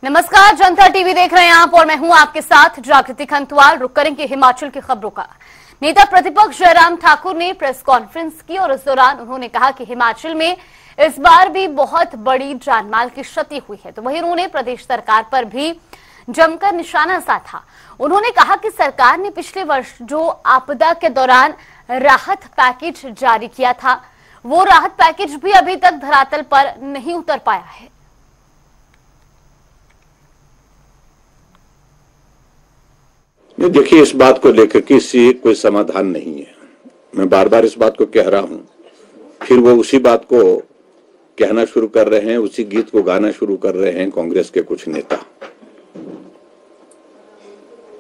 नमस्कार, जनता टीवी देख रहे हैं आप और मैं हूं आपके साथ जागृति खंतवाल। रुक करेंगे हिमाचल की खबरों का। नेता प्रतिपक्ष जयराम ठाकुर ने प्रेस कॉन्फ्रेंस की और इस दौरान उन्होंने कहा कि हिमाचल में इस बार भी बहुत बड़ी जानमाल की क्षति हुई है। तो वहीं उन्होंने प्रदेश सरकार पर भी जमकर निशाना साधा। उन्होंने कहा कि सरकार ने पिछले वर्ष जो आपदा के दौरान राहत पैकेज जारी किया था, वो राहत पैकेज भी अभी तक धरातल पर नहीं उतर पाया है। देखिए, इस बात को लेकर के इससे कोई समाधान नहीं है। मैं बार बार इस बात को कह रहा हूं, फिर वो उसी बात को कहना शुरू कर रहे हैं, उसी गीत को गाना शुरू कर रहे हैं कांग्रेस के कुछ नेता।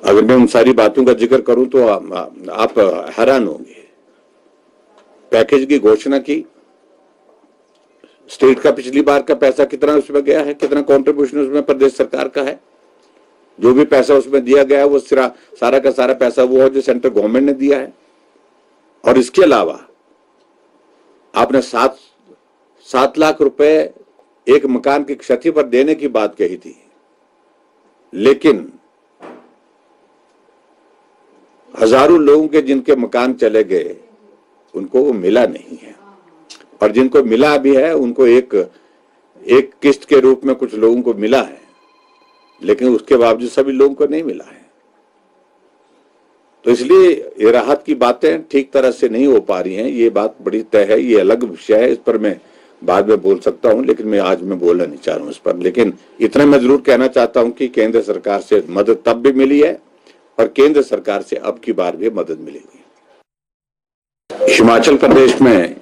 अगर मैं उन सारी बातों का जिक्र करूं तो आप हैरान होंगे। पैकेज की घोषणा की, स्टेट का पिछली बार का पैसा कितना उसमें गया है, कितना कंट्रीब्यूशन उसमें प्रदेश सरकार का है। जो भी पैसा उसमें दिया गया है वो सारा का सारा पैसा वो है जो सेंट्रल गवर्नमेंट ने दिया है। और इसके अलावा आपने 7 लाख रुपए एक मकान की क्षति पर देने की बात कही थी, लेकिन हजारों लोगों के जिनके मकान चले गए उनको वो मिला नहीं है, और जिनको मिला भी है उनको एक किस्त के रूप में कुछ लोगों को मिला है, लेकिन उसके बावजूद सभी लोगों को नहीं मिला है। तो इसलिए ये राहत की बातें ठीक तरह से नहीं हो पा रही हैं। ये बात बड़ी तय है, ये अलग विषय है, इस पर मैं बाद में बोल सकता हूं, लेकिन मैं आज में बोलना नहीं चाह रहा हूं इस पर। लेकिन इतना मैं जरूर कहना चाहता हूं कि केंद्र सरकार से मदद तब भी मिली है और केंद्र सरकार से अब की बार भी मदद मिलेगी। हिमाचल प्रदेश में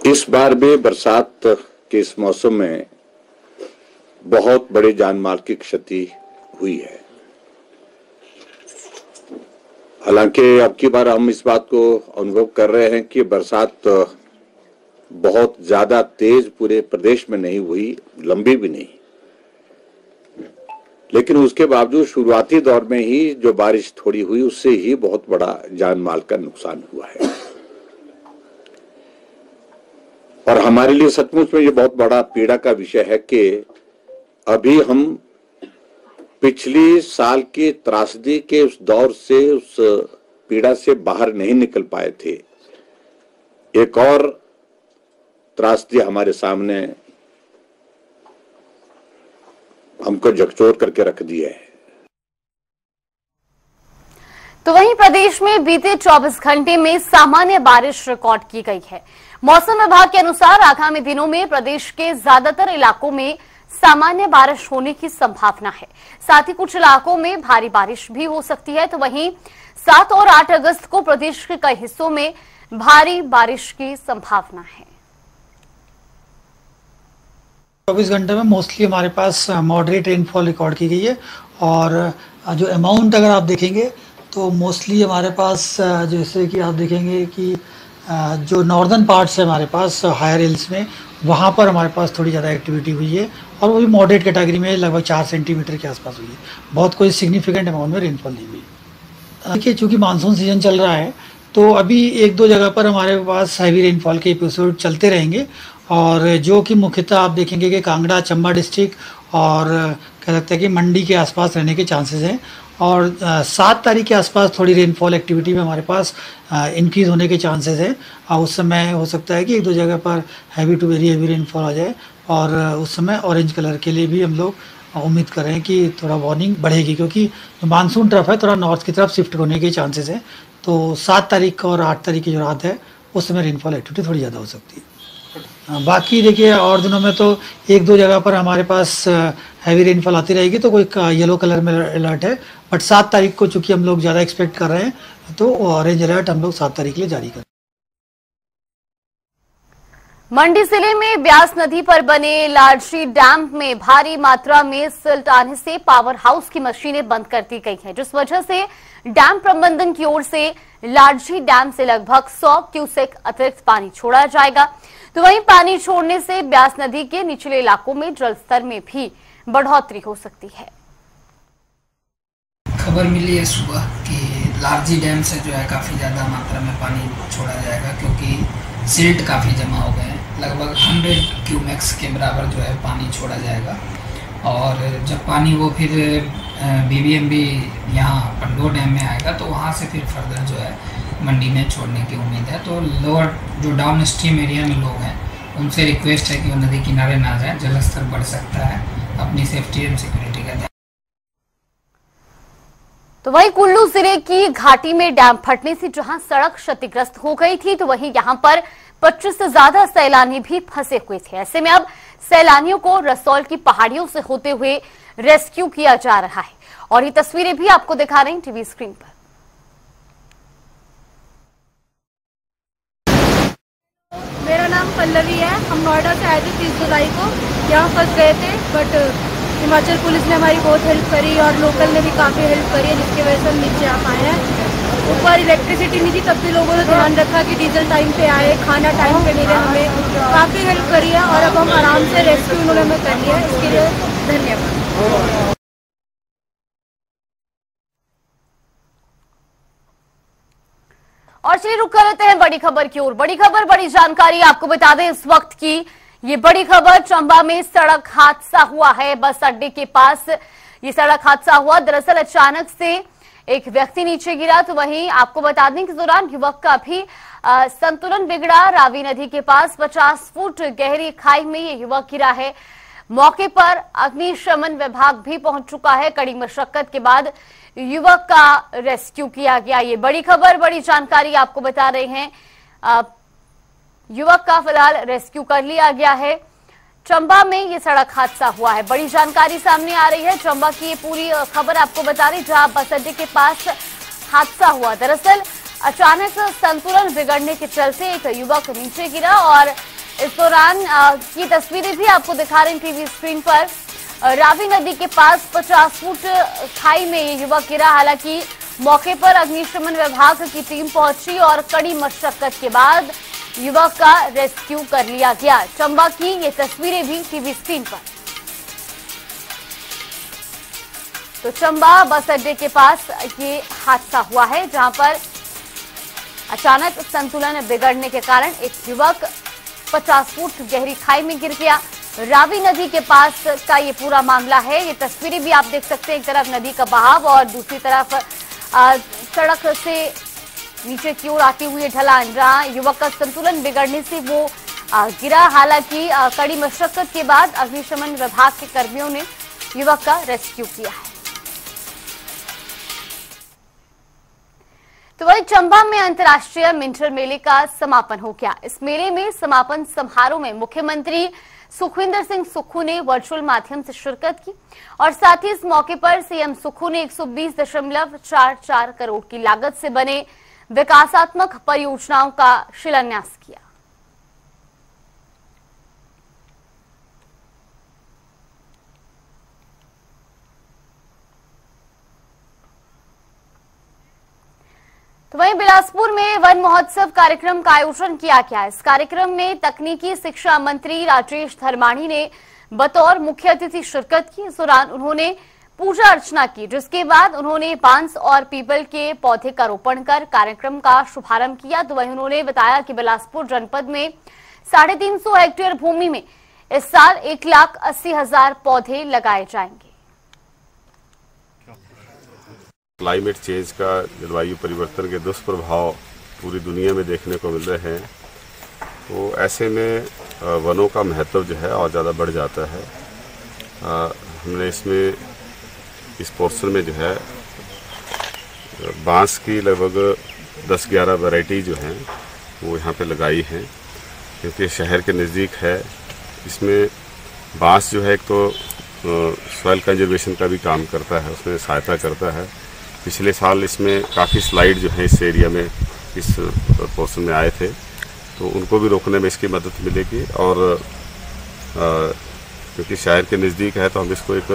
इस बार भी बरसात के इस मौसम में बहुत बड़े जानमाल की क्षति हुई है। हालांकि अब की बार हम इस बात को अनुभव कर रहे हैं कि बरसात बहुत ज्यादा तेज पूरे प्रदेश में नहीं हुई, लंबी भी नहीं, लेकिन उसके बावजूद शुरुआती दौर में ही जो बारिश थोड़ी हुई उससे ही बहुत बड़ा जानमाल का नुकसान हुआ है। और हमारे लिए सचमुच में ये बहुत बड़ा पीड़ा का विषय है कि अभी हम पिछली साल की त्रासदी के उस दौर से, उस पीड़ा से बाहर नहीं निकल पाए थे। एक और त्रासदी हमारे सामने हमको झकझोर करके रख दिया है। तो वहीं प्रदेश में बीते 24 घंटे में सामान्य बारिश रिकॉर्ड की गई है। मौसम विभाग के अनुसार आगामी दिनों में प्रदेश के ज्यादातर इलाकों में सामान्य बारिश होने की संभावना है। साथ ही कुछ इलाकों में भारी बारिश भी हो सकती है। तो वहीं 7 और 8 अगस्त को प्रदेश के कई हिस्सों में भारी बारिश की संभावना है। 24 घंटे में मोस्टली हमारे पास मॉडरेट रेनफॉल रिकॉर्ड की गई है, और जो अमाउंट अगर आप देखेंगे तो मोस्टली हमारे पास जैसे कि आप देखेंगे कि जो नॉर्दर्न पार्ट्स है हमारे पास हायर हिल्स में, वहाँ पर हमारे पास थोड़ी ज़्यादा एक्टिविटी हुई है, और वो भी मॉडरेट कैटेगरी में लगभग 4 सेंटीमीटर के आसपास हुई है। बहुत कोई सिग्निफिकेंट अमाउंट में रेनफॉल नहीं हुई। देखिए, चूँकि मानसून सीजन चल रहा है तो अभी 1-2 जगह पर हमारे पास हैवी रेनफॉल के एपिसोड चलते रहेंगे, और जो कि मुख्यतः आप देखेंगे कि कांगड़ा, चंबा डिस्ट्रिक्ट और कह सकते हैं कि मंडी के आसपास रहने के चांसेस हैं। और 7 तारीख के आसपास थोड़ी रेनफॉल एक्टिविटी में हमारे पास इंक्रीज़ होने के चांसेस हैं, और उस समय हो सकता है कि 1-2 जगह पर heavy to very heavy rainfall आ जाए, और उस समय ऑरेंज कलर के लिए भी हम लोग उम्मीद कर रहे हैं कि थोड़ा वार्निंग बढ़ेगी, क्योंकि जो मानसून ट्रफ है थोड़ा नॉर्थ की तरफ शिफ्ट होने के चांसेस हैं। तो 7 तारीख और 8 तारीख की जो रात है उस समय रेनफॉल एक्टिविटी थोड़ी ज़्यादा हो सकती है। बाकी देखिए, और दिनों में तो 1-2 जगह पर हमारे पास हैवी रेनफॉल आती रहेगी, तो कोई येलो कलर में अलर्ट है। बट 7 तारीख को चूंकि हम लोग ज़्यादा एक्सपेक्ट कर रहे हैं तो ऑरेंज अलर्ट हम लोग 7 तारीख के लिए जारी करें। मंडी जिले में ब्यास नदी पर बने लाडजी डैम में भारी मात्रा में सिल्ट आने से पावर हाउस की मशीनें बंद कर दी गई हैं, जिस वजह से डैम प्रबंधन की ओर से लाडजी डैम से लगभग 100 क्यूसेक अतिरिक्त पानी छोड़ा जाएगा। तो वहीं पानी छोड़ने से ब्यास नदी के निचले इलाकों में जलस्तर में भी बढ़ोतरी हो सकती है। खबर मिली है सुबह कि लाडजी डैम से जो है काफ़ी ज़्यादा मात्रा में पानी छोड़ा जाएगा, क्योंकि सिल्ट काफ़ी जमा हो गए हैं। लगभग 100 क्यूमेक्स के बराबर जो है पानी छोड़ा जाएगा। और जब पानी वो फिर BBMB यहाँ पंडोह डैम में आएगा तो वहाँ से फिर फर्दर जो है मंडी में छोड़ने की उम्मीद है। तो लोअर जो डाउन स्ट्रीम एरिया में लोग हैं उनसे रिक्वेस्ट है कि वो नदी किनारे ना जाए, जलस्तर बढ़ सकता है, अपनी सेफ्टी एंड सिक्योरिटी का ध्यान। तो वहीं कुल्लू जिले की घाटी में डैम फटने से जहां सड़क क्षतिग्रस्त हो गई थी, तो वहीं यहां पर 25 से ज्यादा सैलानी भी फंसे हुए थे। ऐसे में अब सैलानियों को रसौल की पहाड़ियों से होते हुए रेस्क्यू किया जा रहा है और ये तस्वीरें भी आपको दिखा रहे हैं टीवी स्क्रीन पर। मेरा नाम पल्लवी है। हम नोएडा से आए थे 30 जुलाई को, यहाँ फंस गए थे, बट हिमाचल पुलिस ने हमारी बहुत हेल्प करी और लोकल ने भी काफ़ी हेल्प करी है, जिसकी वजह से हम नीचे आ पाए हैं। ऊपर इलेक्ट्रिसिटी नहीं थी, तब भी लोगों ने ध्यान रखा कि डीजल टाइम पे आए, खाना टाइम पे मिले, हमें काफ़ी हेल्प करी है और अब हम आराम से रेस्क्यू उन्होंने हमें कर लिया है, इसके लिए धन्यवाद। और चलिए रुक कर लेते हैं बड़ी खबर की ओर। बड़ी खबर, बड़ी जानकारी आपको बता दें इस वक्त की। ये बड़ी खबर, चंबा में सड़क हादसा हुआ है। बस अड्डे के पास ये सड़क हादसा हुआ। दरअसल अचानक से एक व्यक्ति नीचे गिरा, तो वहीं आपको बता दें कि इस दौरान युवक का भी संतुलन बिगड़ा। रावी नदी के पास 50 फुट गहरी खाई में ये युवक गिरा है। मौके पर अग्निशमन विभाग भी पहुंच चुका है। कड़ी मशक्कत के बाद युवक का रेस्क्यू किया गया। ये बड़ी खबर, बड़ी जानकारी आपको बता रहे हैं। युवक का फिलहाल रेस्क्यू कर लिया गया है। चंबा में ये सड़क हादसा हुआ है। बड़ी जानकारी सामने आ रही है। चंबा की ये पूरी खबर आपको बता रही, जहां बस अड्डे के पास हादसा हुआ। दरअसल अचानक संतुलन बिगड़ने के चलते एक युवक नीचे गिरा और इस दौरान की तस्वीरें भी आपको दिखा रहे हैं टीवी स्क्रीन पर। रावी नदी के पास 50 फुट खाई में ये युवक गिरा। हालांकि मौके पर अग्निशमन विभाग की टीम पहुंची और कड़ी मशक्कत के बाद युवक का रेस्क्यू कर लिया गया। चंबा की ये तस्वीरें भी टीवी स्क्रीन पर। तो चंबा बस अड्डे के पास ये हादसा हुआ है, जहां पर अचानक संतुलन बिगड़ने के कारण एक युवक 50 फुट गहरी खाई में गिर गया। रावी नदी के पास का ये पूरा मामला है। ये तस्वीरें भी आप देख सकते हैं, एक तरफ नदी का बहाव और दूसरी तरफ सड़क से नीचे की ओर आती हुई ढलान, जहां युवक का संतुलन बिगड़ने से वो गिरा। हालांकि कड़ी मशक्कत के बाद अग्निशमन विभाग के कर्मियों ने युवक का रेस्क्यू किया है। तो वहीं चंबा में अंतर्राष्ट्रीय मिंटर मेले का समापन हो गया। इस मेले में समापन समारोह में मुख्यमंत्री सुखविंदर सिंह सुक्खू ने वर्चुअल माध्यम से शिरकत की और साथ ही इस मौके पर सीएम सुक्खू ने 120.44 करोड़ की लागत से बने विकासात्मक परियोजनाओं का शिलान्यास किया। तो वहीं बिलासपुर में वन महोत्सव कार्यक्रम का आयोजन किया गया। इस कार्यक्रम में तकनीकी शिक्षा मंत्री राजेश धर्माणी ने बतौर मुख्य अतिथि शिरकत की। इस दौरान उन्होंने पूजा अर्चना की, जिसके बाद उन्होंने बांस और पीपल के पौधे का रोपण कर कार्यक्रम का शुभारंभ किया। तो वहीं उन्होंने बताया कि बिलासपुर जनपद में 350 हेक्टेयर भूमि में इस साल 1,80,000 पौधे लगाए जाएंगे। क्लाइमेट चेंज का, जलवायु परिवर्तन के दुष्प्रभाव पूरी दुनिया में देखने को मिल रहे हैं, तो ऐसे में वनों का महत्व जो है और ज़्यादा बढ़ जाता है। हमने इसमें इस पोर्शन में जो है बांस की लगभग 10-11 वैरायटी जो हैं वो यहाँ पे लगाई हैं, क्योंकि शहर के नज़दीक है। इसमें बांस जो है एक तो सॉइल कंजर्वेशन का भी काम करता है, उसमें सहायता करता है। पिछले साल इसमें काफ़ी स्लाइड जो है इस एरिया में, इस पोर्शन में आए थे, तो उनको भी रोकने में इसकी मदद मिलेगी। और क्योंकि शहर के नज़दीक है तो हम इसको एक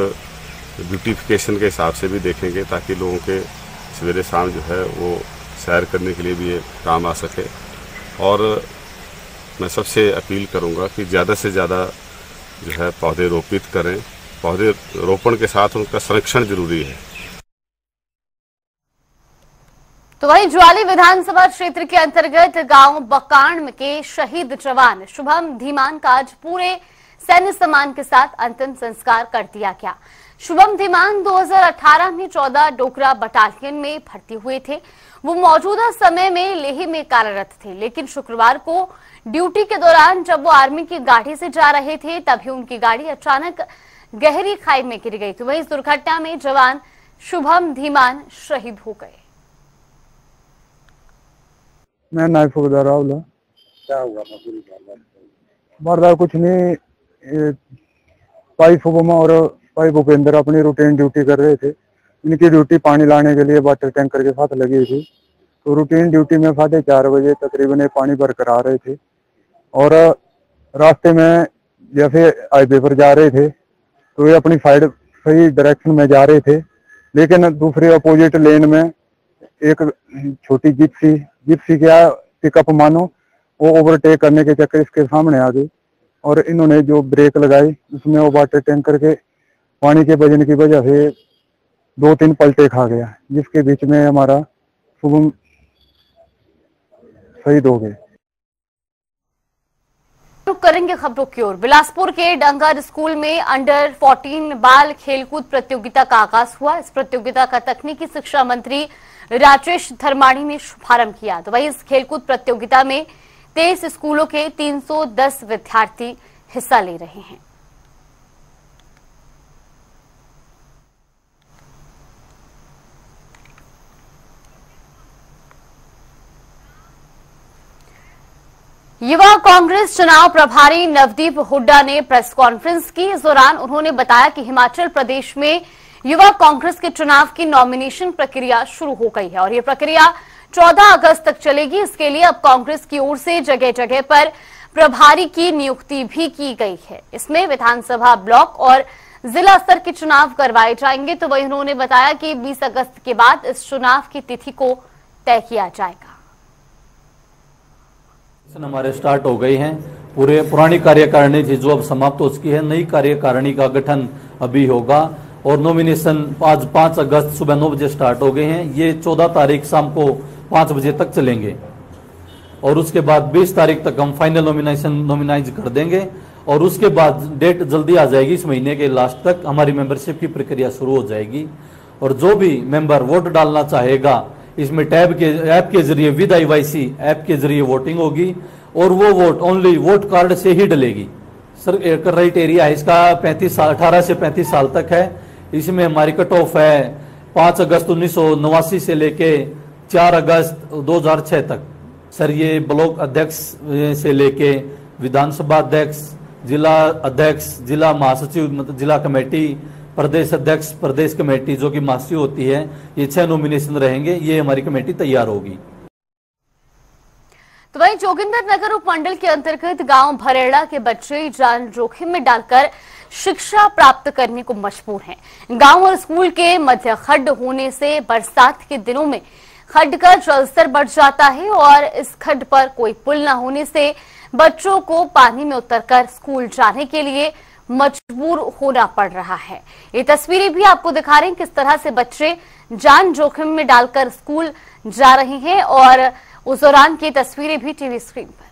ब्यूटिफिकेशन के हिसाब से भी देखेंगे, ताकि लोगों के सवेरे शाम जो है वो सैर करने के लिए भी ये काम आ सके। और मैं सबसे अपील करूँगा कि ज़्यादा से ज़्यादा जो है पौधे रोपित करें। पौधे रोपण के साथ उनका संरक्षण जरूरी है। तो वहीं ज्वाली विधानसभा क्षेत्र के अंतर्गत गांव बकाण के शहीद जवान शुभम धीमान का आज पूरे सैन्य सम्मान के साथ अंतिम संस्कार कर दिया गया। शुभम धीमान 2018 में 14 डोगरा बटालियन में भर्ती हुए थे। वो मौजूदा समय में लेह में कार्यरत थे, लेकिन शुक्रवार को ड्यूटी के दौरान जब वो आर्मी की गाड़ी से जा रहे थे तभी उनकी गाड़ी अचानक गहरी खाई में गिर गई। तो वहीं इस दुर्घटना में जवान शुभम धीमान शहीद हो गए। मैं नायब सूबेदार राहुल। क्या हुआ वारदात? कुछ नहीं, भाई शुभम और भाई भूपेंद्र अपनी रूटीन ड्यूटी कर रहे थे। इनकी ड्यूटी पानी लाने के लिए वाटर टैंकर के साथ लगी थी। तो रूटीन ड्यूटी में 4:30 बजे तकरीबन पानी भर कर आ रहे थे और रास्ते में जैसे हाईवे पर जा रहे थे तो ये अपनी साइड सही डायरेक्शन में जा रहे थे, लेकिन दूसरे अपोजिट लेन में एक छोटी जिप्सी क्या पिकअप मानो वो ओवरटेक करने के चक्कर इसके सामने आ गई और इन्होंने जो ब्रेक लगाई उसमें वो वाटर टैंकर के पानी के वजन की वजह से 2-3 पलटे खा गया, जिसके बीच में हमारा शुभम शहीद हो गए। करेंगे खबरों की ओर। बिलासपुर के डंगर स्कूल में अंडर 14 बाल खेलकूद प्रतियोगिता का आगाज हुआ। इस प्रतियोगिता का तकनीकी शिक्षा मंत्री राजेश धर्माणी ने शुभारंभ किया। तो वहीं इस खेलकूद प्रतियोगिता में 23 स्कूलों के 310 विद्यार्थी हिस्सा ले रहे हैं। युवा कांग्रेस चुनाव प्रभारी नवदीप हुड्डा ने प्रेस कॉन्फ्रेंस की। इस दौरान उन्होंने बताया कि हिमाचल प्रदेश में युवा कांग्रेस के चुनाव की नॉमिनेशन प्रक्रिया शुरू हो गई है और ये प्रक्रिया 14 अगस्त तक चलेगी। इसके लिए अब कांग्रेस की ओर से जगह जगह पर प्रभारी की नियुक्ति भी की गई है। इसमें विधानसभा, ब्लॉक और जिला स्तर के चुनाव करवाए जाएंगे। तो वही उन्होंने बताया कि 20 अगस्त के बाद इस चुनाव की तिथि को तय किया जाएगा। हमारे स्टार्ट हो गए हैं। पुरानी कार्यकारिणी थी जो अब समाप्त हो चुकी है। नई कार्यकारिणी का गठन अभी होगा और नॉमिनेशन आज 5 अगस्त सुबह 9 बजे स्टार्ट हो गए हैं। ये 14 तारीख शाम को 5 बजे तक चलेंगे और उसके बाद 20 तारीख तक हम फाइनल नॉमिनाइज कर देंगे और उसके बाद डेट जल्दी आ जाएगी। इस महीने के लास्ट तक हमारी मेंबरशिप की प्रक्रिया शुरू हो जाएगी और जो भी मेंबर वोट डालना चाहेगा इसमें ऐप के जरिए विद IYC ऐप के जरिए वोटिंग होगी और वो वोट ओनली वोट कार्ड से ही डलेगी। सर क्राइटेरिया है इसका 18 से 35 साल तक है। इसमें हमारी कट ऑफ है 5 अगस्त 1989 से लेके 4 अगस्त 2006 तक। सर ये ब्लॉक अध्यक्ष से लेके विधानसभा अध्यक्ष, जिला अध्यक्ष, जिला महासचिव, जिला कमेटी, प्रदेश अध्यक्ष, प्रदेश कमेटी जो कि महासचिव होती है, ये 6 नॉमिनेशन रहेंगे। ये हमारी कमेटी तैयार होगी। तो वहीं जोगिंदर नगर उपमंडल के अंतर्गत गांव भरेड़ा के बच्चे जान जोखिम में डालकर शिक्षा प्राप्त करने को मजबूर हैं। गांव और स्कूल के मध्य खड्ड होने से बरसात के दिनों में खड्ड का जलस्तर बढ़ जाता है और इस खड्ड पर कोई पुल न होने से बच्चों को पानी में उतरकर स्कूल जाने के लिए मजबूर होना पड़ रहा है। ये तस्वीरें भी आपको दिखा रहे हैं किस तरह से बच्चे जान जोखिम में डालकर स्कूल जा रहे हैं और उस दौरान की तस्वीरें भी टीवी स्क्रीन पर।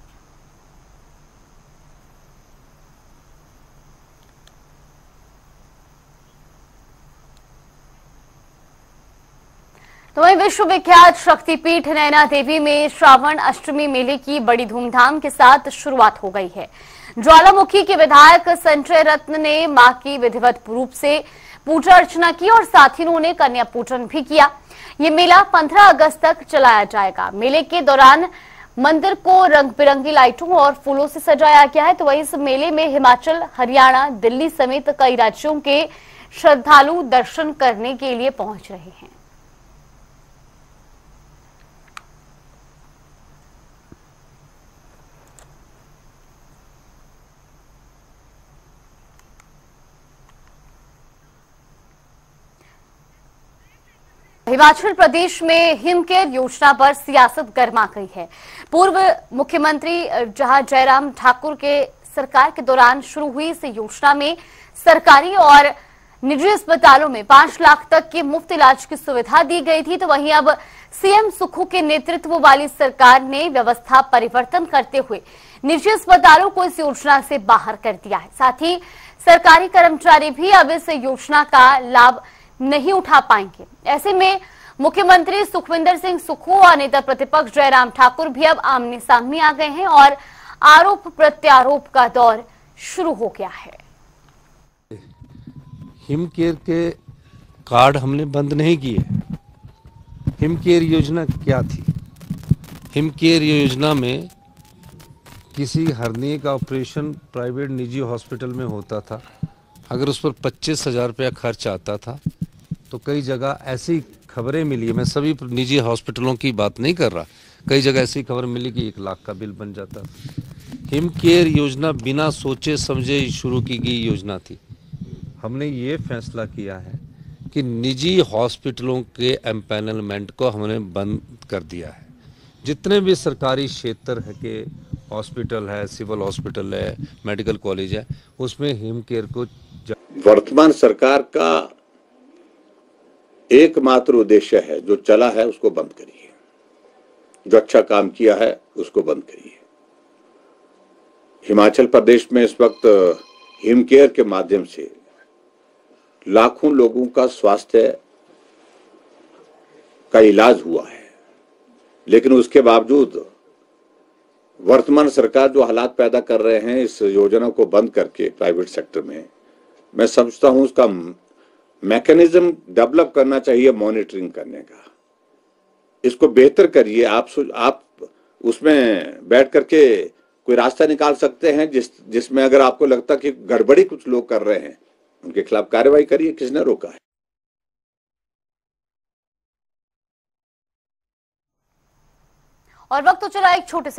तो वहीं विश्वविख्यात शक्तिपीठ नैना देवी में श्रावण अष्टमी मेले की बड़ी धूमधाम के साथ शुरुआत हो गई है। ज्वालामुखी के विधायक संजय रत्न ने मां की विधिवत रूप से पूजा अर्चना की और साथ ही उन्होंने कन्या पूजन भी किया। ये मेला 15 अगस्त तक चलाया जाएगा। मेले के दौरान मंदिर को रंग बिरंगी लाइटों और फूलों से सजाया गया है। तो वहीं इस मेले में हिमाचल, हरियाणा, दिल्ली समेत कई राज्यों के श्रद्धालु दर्शन करने के लिए पहुंच रहे हैं। हिमाचल प्रदेश में हिमकेयर योजना पर सियासत गर्मा गई है। पूर्व मुख्यमंत्री जहां जयराम ठाकुर के सरकार के दौरान शुरू हुई इस योजना में सरकारी और निजी अस्पतालों में 5 लाख तक की मुफ्त इलाज की सुविधा दी गई थी, तो वहीं अब सीएम सुक्खू के नेतृत्व वाली सरकार ने व्यवस्था परिवर्तन करते हुए निजी अस्पतालों को इस योजना से बाहर कर दिया है। साथ ही सरकारी कर्मचारी भी अब इस योजना का लाभ नहीं उठा पाएंगे। ऐसे में मुख्यमंत्री सुखविंदर सिंह सुक्खू और नेता प्रतिपक्ष जयराम ठाकुर भी अब आमने सामने आ गए हैं और आरोप प्रत्यारोप का दौर शुरू हो गया है। हिमकेयर के कार्ड हमने बंद नहीं किए। हिमकेयर योजना क्या थी? हिमकेयर योजना में किसी हर्निया का ऑपरेशन प्राइवेट निजी हॉस्पिटल में होता था, अगर उस पर 25,000 रुपया खर्च आता था तो कई जगह ऐसी खबरें मिली, मैं सभी निजी हॉस्पिटलों की बात नहीं कर रहा, कई जगह ऐसी खबर मिली कि 1 लाख का बिल बन जाता था। हिमकेयर योजना बिना सोचे समझे शुरू की गई योजना थी। हमने ये फैसला किया है कि निजी हॉस्पिटलों के एम्पैनलमेंट को हमने बंद कर दिया है। जितने भी सरकारी क्षेत्र है के हॉस्पिटल है, सिविल हॉस्पिटल है, मेडिकल कॉलेज है, उसमें हिमकेयर को वर्तमान सरकार का एकमात्र उद्देश्य है, जो चला है उसको बंद करिए, जो अच्छा काम किया है उसको बंद करिए। हिमाचल प्रदेश में इस वक्त हिमकेयर के माध्यम से लाखों लोगों का स्वास्थ्य का इलाज हुआ है, लेकिन उसके बावजूद वर्तमान सरकार जो हालात पैदा कर रहे हैं इस योजना को बंद करके प्राइवेट सेक्टर में, मैं समझता हूं उसका मैकेनिज्म डेवलप करना चाहिए मॉनिटरिंग करने का। इसको बेहतर करिए। आप उसमें बैठ करके कोई रास्ता निकाल सकते हैं जिसमें अगर आपको लगता कि गड़बड़ी कुछ लोग कर रहे हैं, उनके खिलाफ कार्रवाई करिए। किसने रोका है? और वक्त तो चला एक छोटे से